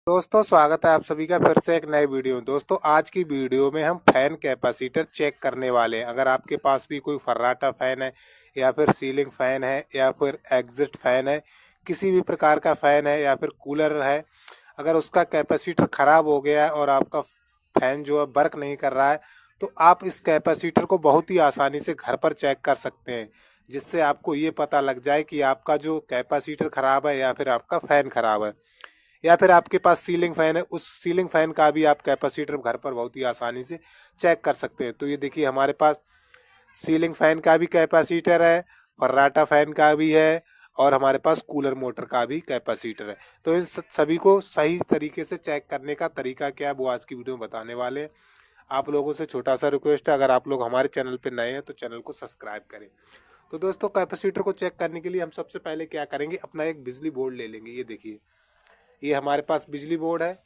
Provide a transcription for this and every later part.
दोस्तों स्वागत है आप सभी का फिर से एक नए वीडियो में। दोस्तों आज की वीडियो में हम फैन कैपेसिटर चेक करने वाले हैं। अगर आपके पास भी कोई फर्राटा फैन है या फिर सीलिंग फैन है या फिर एग्जिट फैन है, किसी भी प्रकार का फैन है या फिर कूलर है, अगर उसका कैपेसिटर ख़राब हो गया है और आपका फैन जो है वर्क नहीं कर रहा है, तो आप इस कैपेसिटर को बहुत ही आसानी से घर पर चेक कर सकते हैं, जिससे आपको ये पता लग जाए कि आपका जो कैपेसिटर ख़राब है या फिर आपका फ़ैन ख़राब है या फिर आपके पास सीलिंग फैन है, उस सीलिंग फैन का भी आप कैपेसिटर घर पर बहुत ही आसानी से चेक कर सकते हैं। तो ये देखिए हमारे पास सीलिंग फैन का भी कैपेसिटर है, फर्राटा फैन का भी है और हमारे पास कूलर मोटर का भी कैपेसिटर है। तो इन सभी को सही तरीके से चेक करने का तरीका क्या है वो आज की वीडियो में बताने वाले हैं। आप लोगों से छोटा सा रिक्वेस्ट है, अगर आप लोग हमारे चैनल पर नए हैं तो चैनल को सब्सक्राइब करें। तो दोस्तों कैपेसिटर को चेक करने के लिए हम सबसे पहले क्या करेंगे, अपना एक बिजली बोर्ड ले लेंगे। ये देखिए ये हमारे पास बिजली बोर्ड है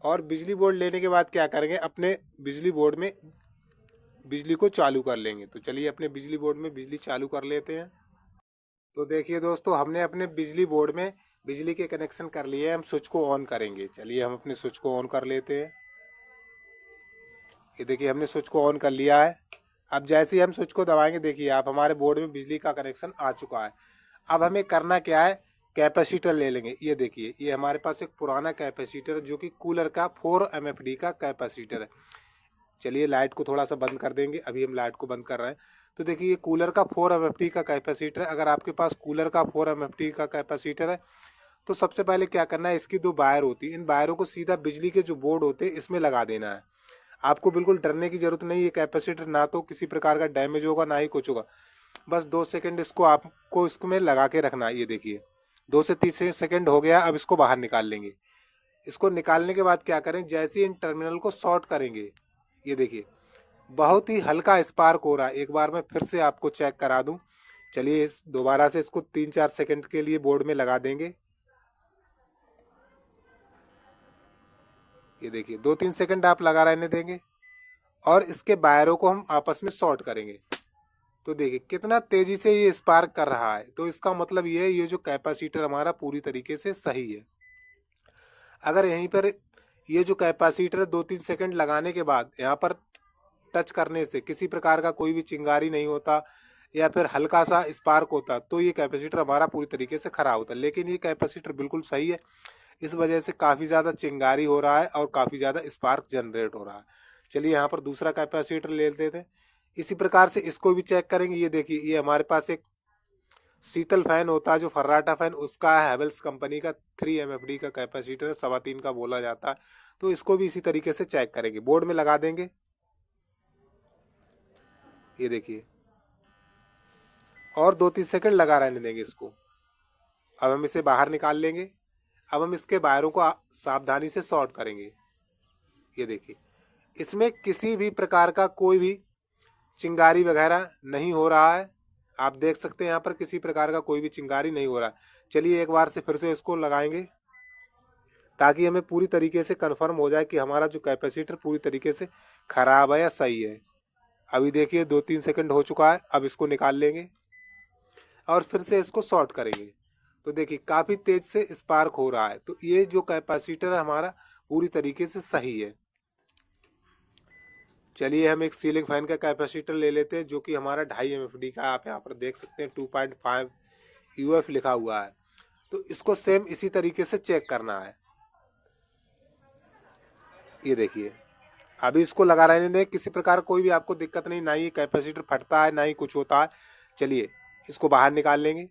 और बिजली बोर्ड लेने के बाद क्या करेंगे, अपने बिजली बोर्ड में बिजली को चालू कर लेंगे। तो चलिए अपने बिजली बोर्ड में बिजली चालू कर लेते हैं। तो देखिए दोस्तों हमने अपने बिजली बोर्ड में बिजली के कनेक्शन कर लिए हैं। हम स्विच को ऑन करेंगे। चलिए हम अपने स्विच को ऑन कर लेते हैं। ये देखिए हमने स्विच को ऑन कर लिया है। अब जैसे ही हम स्विच को दबाएंगे देखिए आप हमारे बोर्ड में बिजली का कनेक्शन आ चुका है। अब हमें करना क्या है, कैपेसिटर ले लेंगे। ये देखिए ये हमारे पास एक पुराना कैपेसिटर है जो कि कूलर का 4 MFD का कैपेसिटर है। चलिए लाइट को थोड़ा सा बंद कर देंगे। अभी हम लाइट को बंद कर रहे हैं। तो देखिए ये कूलर का 4 MFD का कैपेसिटर है। अगर आपके पास कूलर का 4 MFD का कैपेसिटर है तो सबसे पहले क्या करना है, इसकी 2 वायर होती है, इन वायरों को सीधा बिजली के जो बोर्ड होते हैं इसमें लगा देना है। आपको बिल्कुल डरने की ज़रूरत नहीं। ये कैपेसिटर ना तो किसी प्रकार का डैमेज होगा ना ही कुछ होगा। बस 2 सेकंड इसको आपको इसमें लगा के रखना है। ये देखिए 2 से 3 सेकंड हो गया। अब इसको बाहर निकाल लेंगे। इसको निकालने के बाद क्या करें, जैसे ही इन टर्मिनल को शॉर्ट करेंगे ये देखिए बहुत ही हल्का स्पार्क हो रहा है। एक बार मैं फिर से आपको चेक करा दूं। चलिए दोबारा से इसको 3-4 सेकंड के लिए बोर्ड में लगा देंगे। ये देखिए 2-3 सेकंड आप लगा रहने देंगे और इसके वायरों को हम आपस में शॉर्ट करेंगे। तो देखिए कितना तेजी से ये स्पार्क कर रहा है। तो इसका मतलब ये है, ये जो कैपेसिटर हमारा पूरी तरीके से सही है। अगर यहीं पर ये जो कैपेसिटर 2-3 सेकंड लगाने के बाद यहाँ पर टच करने से किसी प्रकार का कोई भी चिंगारी नहीं होता या फिर हल्का सा स्पार्क होता, तो ये कैपेसिटर हमारा पूरी तरीके से ख़राब होता। लेकिन ये कैपेसिटर बिल्कुल सही है। इस वजह से काफ़ी ज़्यादा चिंगारी हो रहा है और काफ़ी ज़्यादा स्पार्क जनरेट हो रहा है। चलिए यहाँ पर दूसरा कैपेसिटर ले लेते थे। इसी प्रकार से इसको भी चेक करेंगे। ये देखिए ये हमारे पास एक शीतल फैन होता है जो फर्राटा फैन, उसका है हैवेल्स कंपनी का 3 MFD का कैपेसिटर, 3.25 का बोला जाता है। तो इसको भी इसी तरीके से चेक करेंगे, बोर्ड में लगा देंगे। ये देखिए और 2-3 सेकंड लगा रहने देंगे इसको। अब हम इसे बाहर निकाल लेंगे। अब हम इसके वायरों को सावधानी से शॉर्ट करेंगे। ये देखिए इसमें किसी भी प्रकार का कोई भी चिंगारी वगैरह नहीं हो रहा है। आप देख सकते हैं यहाँ पर किसी प्रकार का कोई भी चिंगारी नहीं हो रहा है। चलिए एक बार से फिर से इसको लगाएंगे ताकि हमें पूरी तरीके से कंफर्म हो जाए कि हमारा जो कैपेसिटर पूरी तरीके से ख़राब है या सही है। अभी देखिए 2-3 सेकंड हो चुका है। अब इसको निकाल लेंगे और फिर से इसको शॉर्ट करेंगे। तो देखिए काफ़ी तेज़ से स्पार्क हो रहा है। तो ये जो कैपेसिटर हमारा पूरी तरीके से सही है। चलिए हम एक सीलिंग फैन का कैपेसिटर ले लेते हैं जो कि हमारा 2.5 MFD का। आप यहाँ पर देख सकते हैं 2.5 UF लिखा हुआ है। तो इसको सेम इसी तरीके से चेक करना है। ये देखिए अभी इसको लगा रहने दें। किसी प्रकार कोई भी आपको दिक्कत नहीं, ना ही कैपेसिटर फटता है ना ही कुछ होता है। चलिए इसको बाहर निकाल लेंगे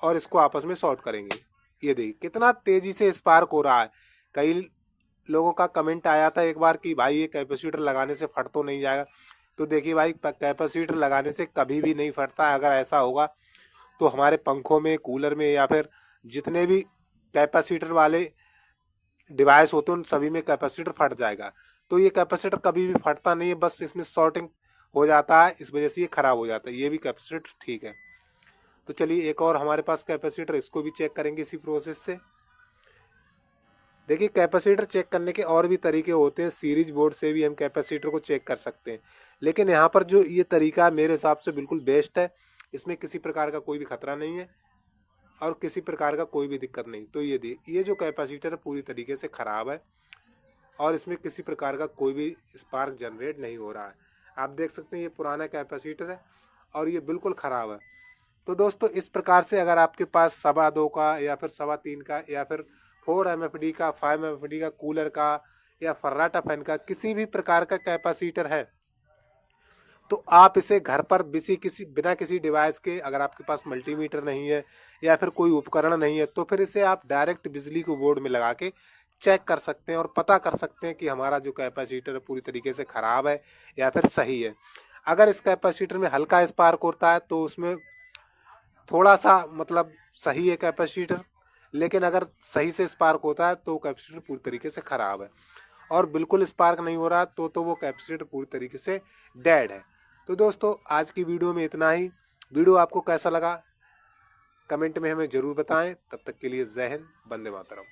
और इसको आपस में शॉर्ट करेंगे। ये देखिए कितना तेज़ी से स्पार्क हो रहा है। कई लोगों का कमेंट आया था एक बार कि भाई ये कैपेसिटर लगाने से फट तो नहीं जाएगा। तो देखिए भाई कैपेसिटर लगाने से कभी भी नहीं फटता है। अगर ऐसा होगा तो हमारे पंखों में, कूलर में या फिर जितने भी कैपेसिटर वाले डिवाइस होते हैं उन सभी में कैपेसिटर फट जाएगा। तो ये कैपेसिटर कभी भी फटता नहीं है, बस इसमें शॉर्टिंग हो जाता है, इस वजह से ये ख़राब हो जाता है। ये भी कैपेसिटर ठीक है। तो चलिए एक और हमारे पास कैपेसिटर, इसको भी चेक करेंगे इसी प्रोसेस से। देखिए कैपेसिटर चेक करने के और भी तरीके होते हैं। सीरीज बोर्ड से भी हम कैपेसिटर को चेक कर सकते हैं, लेकिन यहाँ पर जो ये तरीका मेरे हिसाब से बिल्कुल बेस्ट है। इसमें किसी प्रकार का कोई भी खतरा नहीं है। और किसी प्रकार का कोई भी दिक्कत नहीं। तो ये जो कैपेसिटर पूरी तरीके से ख़राब है और इसमें किसी प्रकार का कोई भी स्पार्क जनरेट नहीं हो रहा है। आप देख सकते हैं ये पुराना कैपेसिटर है और ये बिल्कुल ख़राब है। तो दोस्तों इस प्रकार से अगर आपके पास 2.25 का या फिर 3.25 का या फिर 4 MFD का 5 MFD का कूलर का या फर्राटा फैन का किसी भी प्रकार का कैपेसिटर है, तो आप इसे घर पर बिना किसी डिवाइस के, अगर आपके पास मल्टीमीटर नहीं है या फिर कोई उपकरण नहीं है, तो फिर इसे आप डायरेक्ट बिजली को बोर्ड में लगा के चेक कर सकते हैं और पता कर सकते हैं कि हमारा जो कैपेसिटर है पूरी तरीके से ख़राब है या फिर सही है। अगर इस कैपेसिटर में हल्का स्पार्क होता है तो उसमें थोड़ा सा मतलब सही है कैपेसिटर, लेकिन अगर सही से स्पार्क होता है तो कैपेसिटर पूरी तरीके से ख़राब है। और बिल्कुल स्पार्क नहीं हो रहा तो वो कैपेसिटर पूरी तरीके से डेड है। तो दोस्तों आज की वीडियो में इतना ही। वीडियो आपको कैसा लगा कमेंट में हमें ज़रूर बताएं। तब तक के लिए जय हिंद, वंदे मातरम।